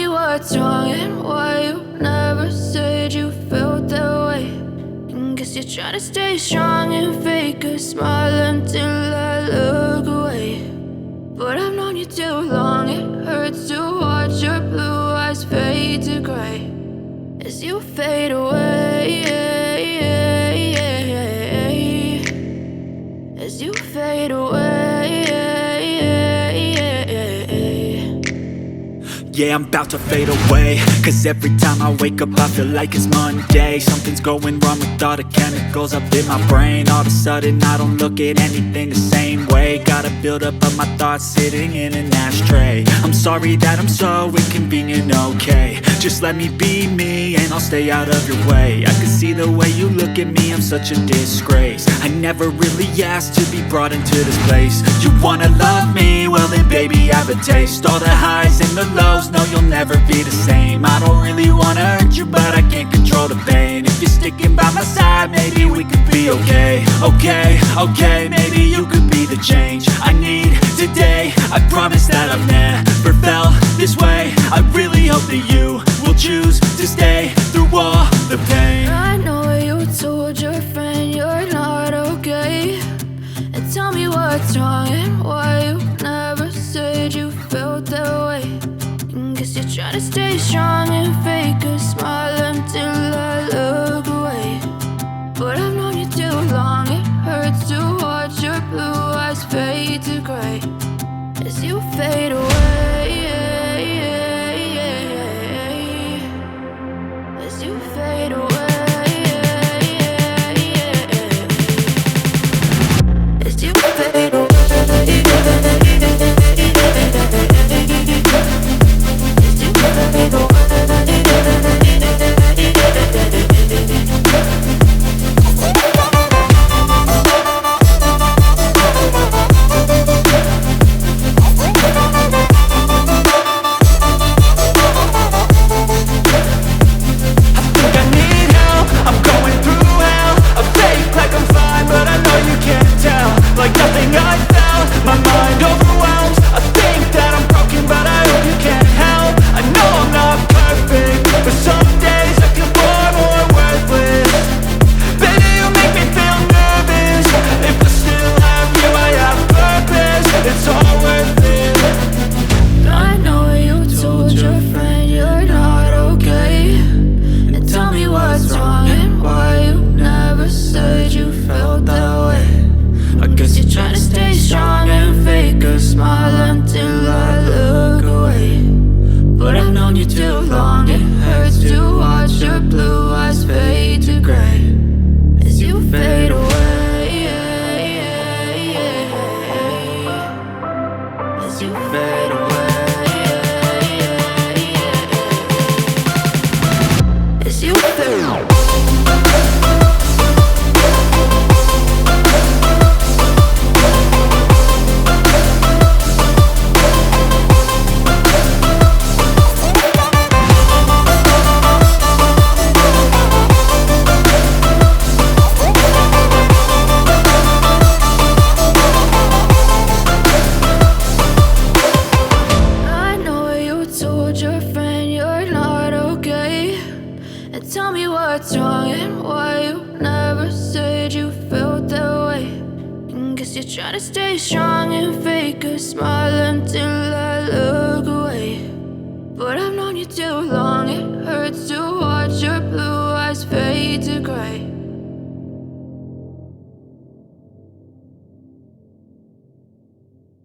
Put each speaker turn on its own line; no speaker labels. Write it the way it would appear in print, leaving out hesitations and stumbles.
me what's wrong and why you never said you felt that way. And guess you're trying to stay strong and fake a smile until I look away. But I've known you too long, it hurts to watch your blue eyes fade to gray as you fade away, as you fade away.
Yeah, I'm about to fade away, cause every time I wake up I feel like it's Monday. Something's going wrong with all the chemicals up in my brain. All of a sudden I don't look at anything the same way. Got a buildup of my thoughts sitting in an ashtray. I'm sorry that I'm so inconvenient, okay. Just let me be me and I'll stay out of your way. I can see the way you look at me, I'm such a disgrace. I never really asked to be brought into this place. You wanna love me? Well then baby I have a taste. All the highs and the lows, no, you'll never be the same. I don't really wanna hurt you, but I can't control the pain. If you're sticking by my side, maybe we could be okay. Okay, maybe you could be the change I need today. I promise that I've never felt this way. I really hope that you will choose to stay through all the pain.
I know you told your friend you're not okay, and tell me what's wrong and why you never said you felt that way. Guess you're trying to stay strong and fake a smile until I look away. But I've known you too long, it hurts to watch your blue eyes fade to gray as you fade away, as you fade away, as you fade away. Tell me what's wrong and why you never said you felt that way. And guess you're trying to stay strong and fake a smile until I look away. But I've known you too long, it hurts to